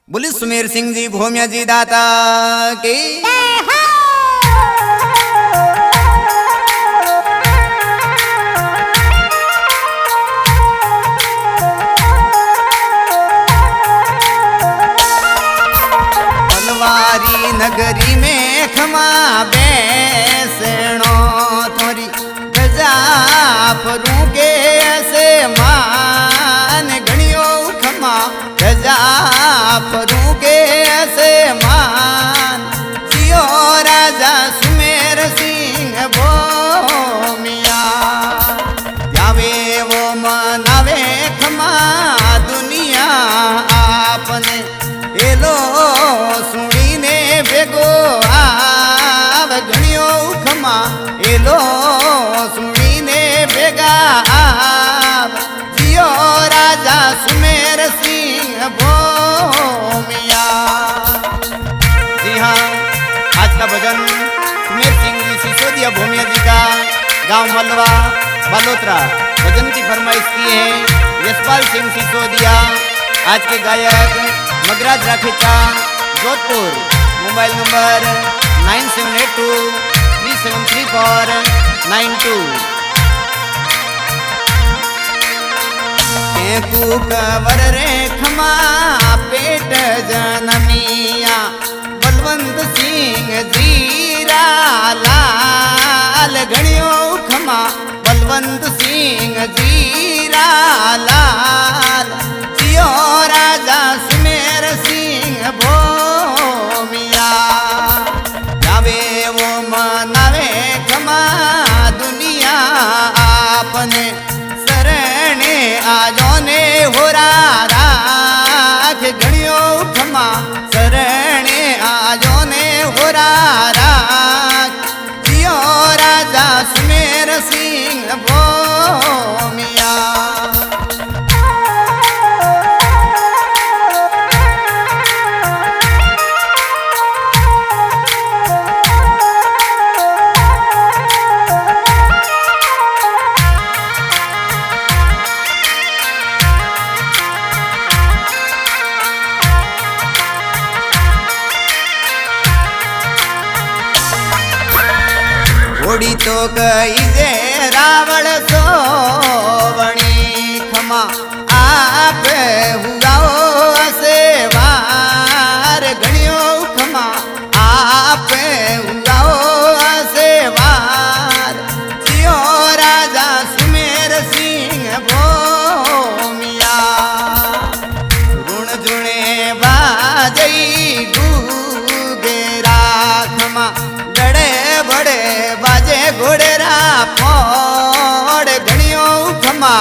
बोली सुमेर सिंह जी भोमिया जी दाता की तलवारी नगरी में खमा बैसणो थोरी गजा फरू के ऐसे मान घणियो खमा गजा फरू के ऐसे मान जियो राजा सुमेर सिंह भोमिया जावे वो मनावे खमा दुनिया आपने एलो सुनी ने भेगो आव घणियो खमा एलो सुनी ने भेगा आव जियो राजा सुमेर सिंह भोमिया। जी हाँ, आज का भजन सुमेर सिंह जी सिसोदिया भोमिया जी का गांव मलवा बालोतरा भजन की फरमाइश की है यशपाल सिंह सिसोदिया। आज के गायक मगराज राखेचा जोधपुर। Mobile number 9782373492। कवर रे खमा पेट जनमिया बलवंत सिंह जीरा लाल घणियो खमा बलवंत सिंह जीरा लाल जियो राजा सुमेर सिंह भोमिया जावे वो मनावे खमा दुनिया आपने शरणे आजो ने होरा राख घणियो खमा शरणे आजो ने होरा राख जियो राजा सुमेर सिंह भोमिया। घोड़ी तो कही जे रावण सोवणी खमा आप हुआओ असेवार घणियो खमा आप हुआओ असेवार जियो राजा सुमेर सिंह भोमिया ऋण जुणे बाजई डूगेरा खमा डड़े बड़े बाजे घोड़ेरा फोड़ घणियो खमा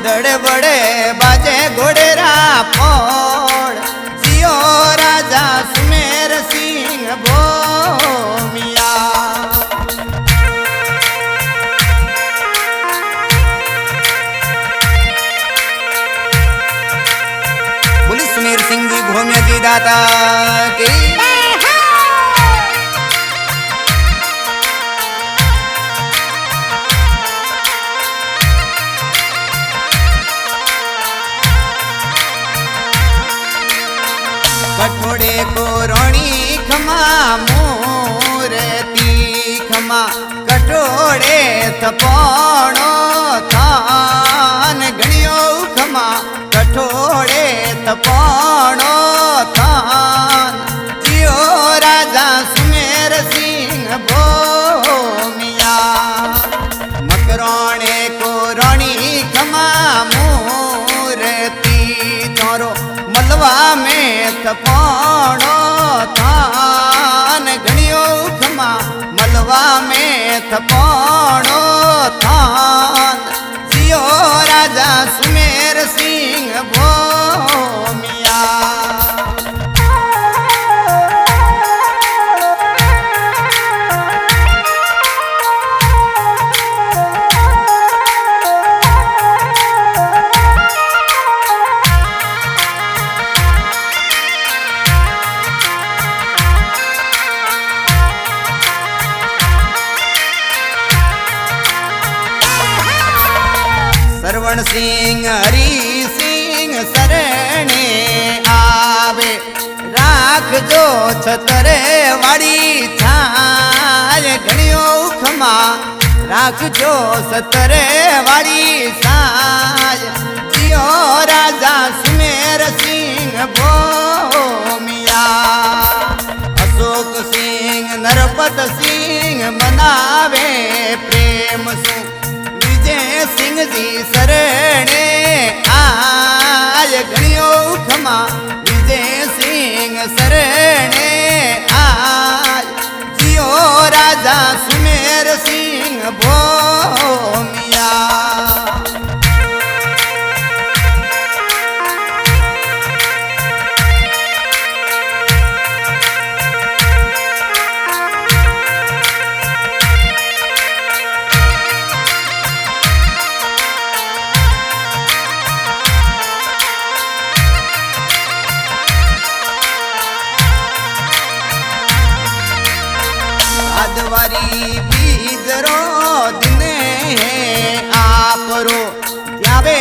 डड़े बड़े बाजे घोड़ेरा फोड़ जियो राजा सुमेर सिंह भोमिया। बोली सुमेर सिंह जी भोमिया जी दाता की कठोड़े को रोणी खमा मूर्ति खमा कठोड़े थपोणो थान घणियो खमा कठोड़े थपोणो थान जियो राजा सुमेर सिंह भोमिया मकरोणे को रोणी खमा मूर्ति चोरो मलवा में थपोणो थान घणियो खमा मलवा में थपोणो थान जियो राजा सुमेर सिंह भोमिया। श्रवण सिंह हरि सिंह शरणे आवे રાખજો છતરે વાળી છાય ઘણીઓ ખમા રાખજો સતરે વાળી છાય જીઓ રાજા સુમેર સિંહ ભોમિયા અશોક સિંહ નરપત સિંહ મનાવે પ્રેમ શું વિજય સિંહજી શરણે આય ઘણીઓ ખમા વિજય સિંહ શરણે આય જીઓ રાજા સુમેર સિંહ ભોમિયા આદવારી બીજરો દિને આપરો ત્યાવે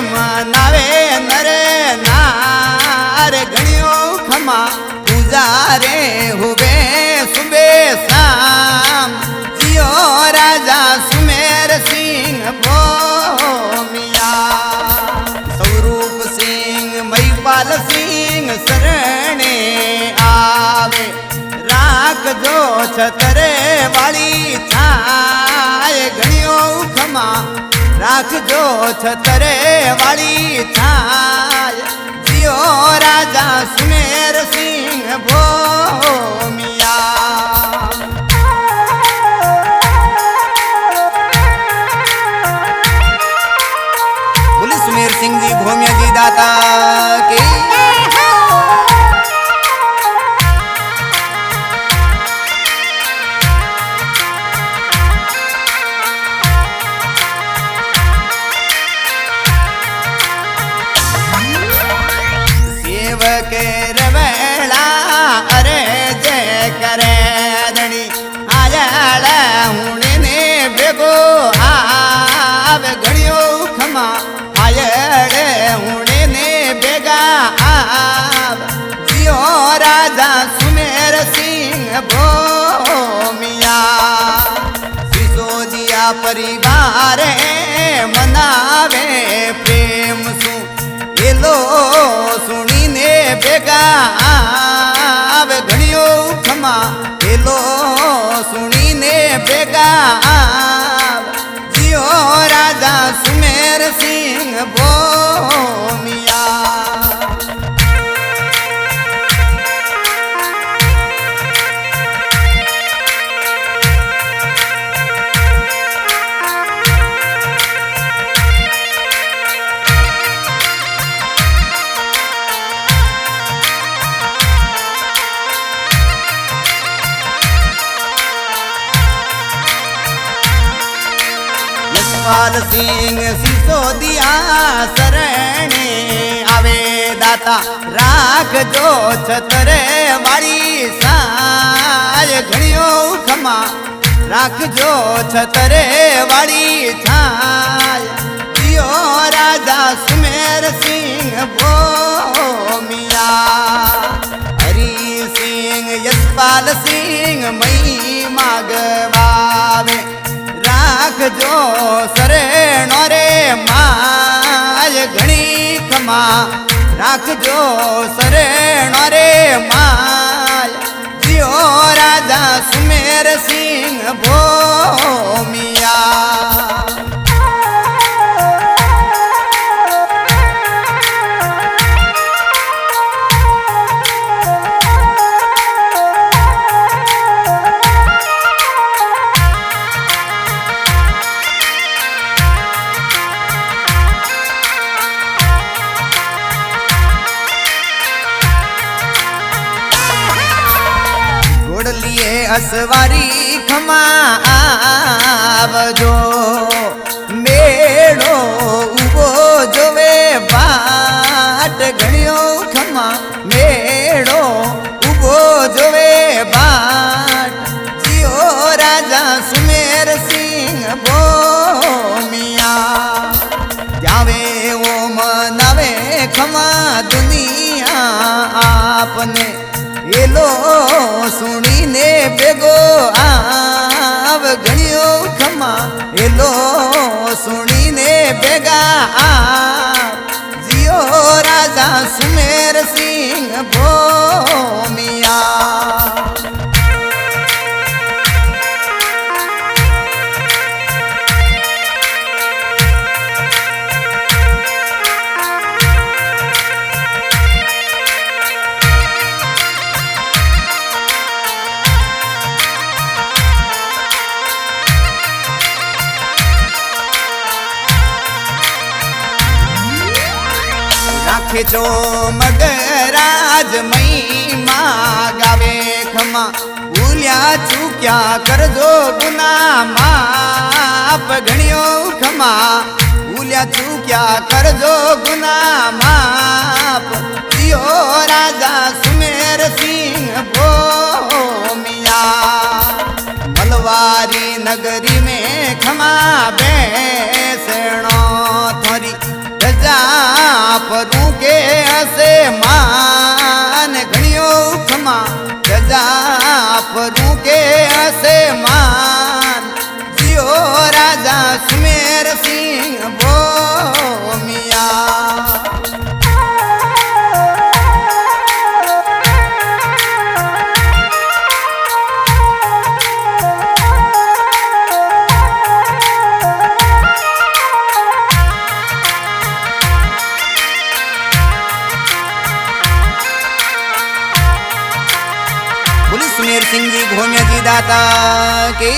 મનાવે નરે નાર ઘણીઓ ખમા પૂજારે હુબે સુબે શામ જીઓ રાજા સુમેર સિંહ ભોમિયા સ્વરૂપ સિંહ મહિપાલ સિંહ શરણે આવે રાખજો છતરે વાળી છાય ઘણીઓ ખમા રાખજો છતરે વાળી છાય જીઓ રાજા સુમેર સિંહ ભોમિયા બોલી સુમેર સિંહજી ભોમિયાજી દાતા કે के रवेला अरे जय करे धनी आयल हुणे ने बेगो आवे घड़ियो खमा आयल हुणे ने बेगा आव जियो राजा सुमेर सिंह भोमिया सिसोदिया परिवार मनावे प्रेम सु एलो सुनी ने बेगा आवे घड़ियो खमा एलो सुनी ने बेगा आव जियो राजा सुमेर सिंह भोमिया यशपाल सिंह सिसोदिया शरणे आवे दाता રાખજો છતરે વાળી છાય ઘણીઓ ખમા રાખજો છતરે વાળી છાય જીઓ રાજા સુમેર સિંહ ભોમિયા હરી સિંહ યશપાલ સિંહ મહી માગવાવે રાખજો શરણો રે માય ઘણી ખમા રાખજો શરણો રે માય જીઓ રાજા સુમેર સિંહ ભોમિયા असवारी खमा आवजो मेड़ो उबो जोवे बाट घड़ियो खमा मेड़ो उबो जोवे बाट जियो राजा सुमेर सिंह भोमिया जावे वो मनावे खमा दुनिया आपने એલો સુણીને ભેગો આવ ઘણ્યો ખમા એલો સુણીને ભેગા આવ જીઓ રાજા સુમેર સિંહ ભોમિયા રાખજો મગરાજ મહિમા ગાવે ખમા ભૂલ્યા ચૂક્યા કરજો ગુના માપ ઘણ્યો ખમા ભૂલ્યા ચૂક્યા કરજો ગુના માપ જીઓ રાજા સુમેર સિંહ ભોમિયા મલવારી નગરી में ખમા બેસણો થોરી परू के हसे मान घणियो खमा जजा परू के हसे मान जियो राजा सुमेर सिंह भोमिया सुमेर सिंह जी भोम्या जी दाता की